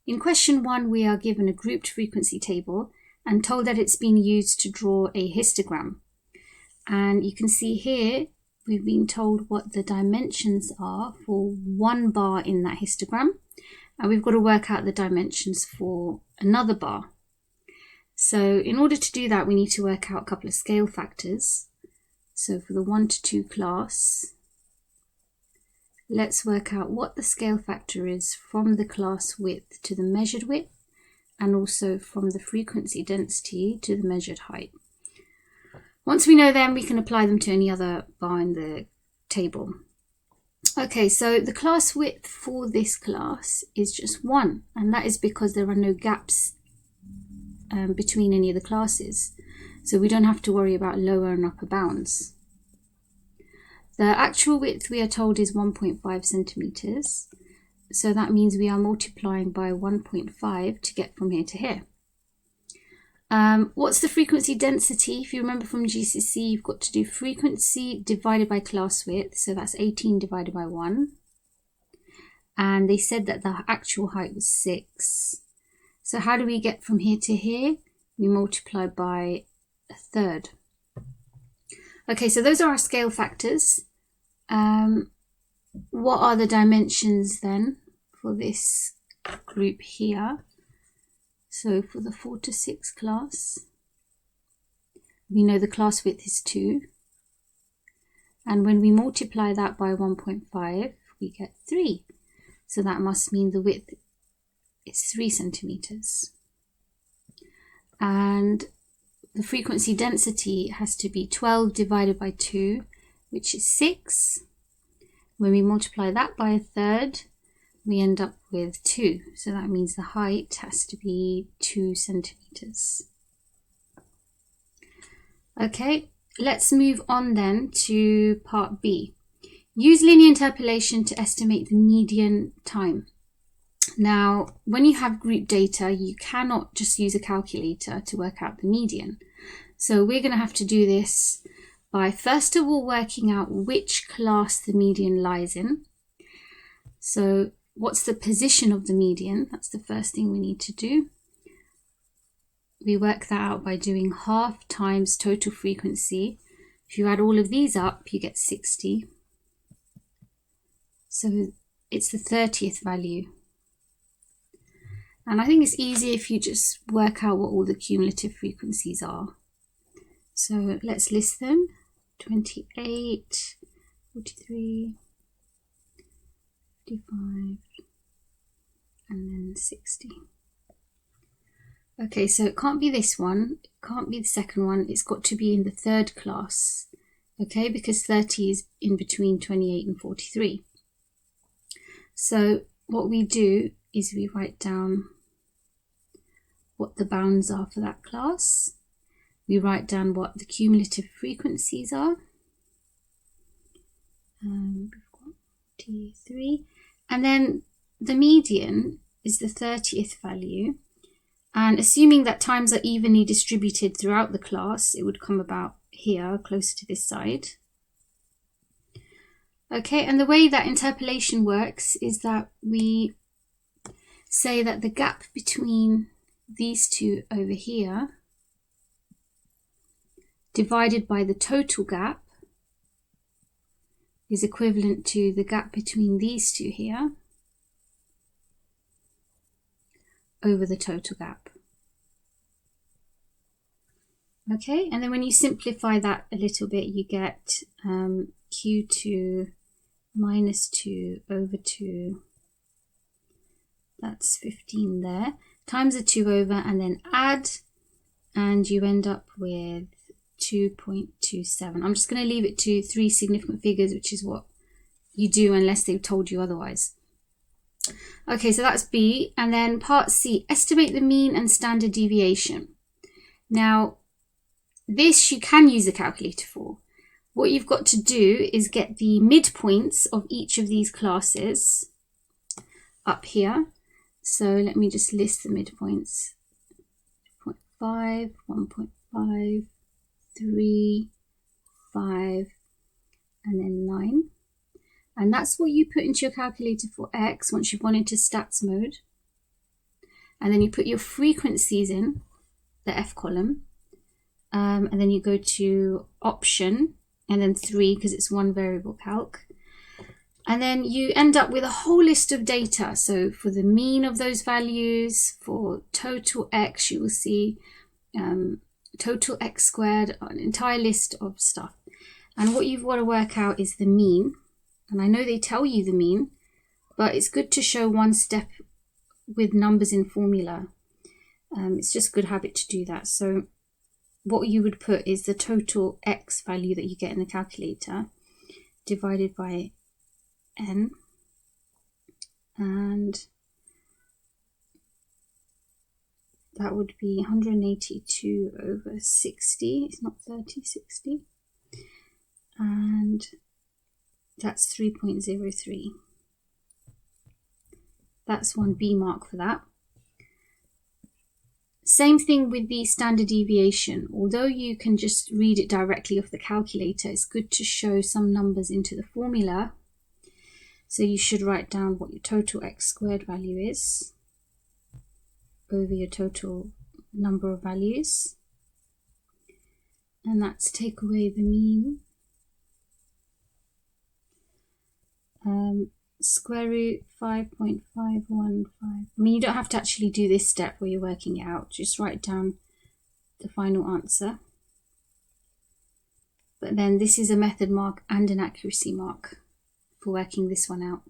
In question 1, we are given a grouped frequency table and told that it's been used to draw a histogram. And you can see here, we've been told what the dimensions are for one bar in that histogram. And we've got to work out the dimensions for another bar. So in order to do that, we need to work out a couple of scale factors. So for the 1 to 2 class, let's work out what the scale factor is from the class width to the measured width, and also from the frequency density to the measured height. Once we know them, we can apply them to any other bar in the table. Okay, so the class width for this class is just 1, and that is because there are no gaps between any of the classes. So we don't have to worry about lower and upper bounds. The actual width we are told is 1.5 centimeters. So that means we are multiplying by 1.5 to get from here to here. What's the frequency density? If you remember from GCSE, you've got to do frequency divided by class width. So that's 18 divided by 1. And they said that the actual height was 6. So how do we get from here to here? We multiply by 1/3. Okay, so those are our scale factors. What are the dimensions then for this group here? So for the 4 to 6 class, we know the class width is 2. And when we multiply that by 1.5, we get 3. So that must mean the width is 3 centimeters. And the frequency density has to be 12 divided by 2, which is 6. When we multiply that by 1/3, we end up with 2. So that means the height has to be 2 centimeters. Okay, let's move on then to part B. Use linear interpolation to estimate the median time. Now, when you have group data, you cannot just use a calculator to work out the median. So we're going to have to do this by first of all working out which class the median lies in. So what's the position of the median? That's the first thing we need to do. We work that out by doing half times total frequency. If you add all of these up, you get 60. So it's the 30th value. And I think it's easier if you just work out what all the cumulative frequencies are. So let's list them. 28, 43, 55, and then 60. Okay, so it can't be this one, it can't be the second one, it's got to be in the 3rd class, okay, because 30 is in between 28 and 43. So what we do is we write down what the bounds are for that class. We write down what the cumulative frequencies are. We've got T3. And then the median is the 30th value. And assuming that times are evenly distributed throughout the class, it would come about here, closer to this side. Okay, and the way that interpolation works is that we say that the gap between these two over here divided by the total gap is equivalent to the gap between these two here over the total gap. Okay, and then when you simplify that a little bit, you get Q2 minus 2 over 2. That's 15 there. Times the 2 over and then add, and you end up with 2.27. I'm just going to leave it to 3 significant figures, which is what you do unless they've told you otherwise. Okay, so that's B. And then part C, estimate the mean and standard deviation. Now, this you can use a calculator for. What you've got to do is get the midpoints of each of these classes up here. So let me just list the midpoints. 0.5, 1.5, 3, 5, and then 9. And that's what you put into your calculator for X once you've gone into stats mode. and then you put your frequencies in the F column, and then you go to option and then 3 because it's one variable calc. And then you end up with a whole list of data. So for the mean of those values, for total X, you will see total X squared, an entire list of stuff. And what you've got to work out is the mean. And I know they tell you the mean, but it's good to show one step with numbers in formula. It's just good habit to do that. So what you would put is the total X value that you get in the calculator divided by n, and that would be 182 over 60. It's not 30, 60. And that's 3.03. That's one B mark for that. Same thing with the standard deviation. Although you can just read it directly off the calculator, it's good to show some numbers into the formula. So you should write down what your total X squared value is over your total number of values. And that's take away the mean. Square root 5.515. I mean, you don't have to actually do this step where you're working it out. Just write down the final answer. But then this is a method mark and an accuracy mark for working this one out.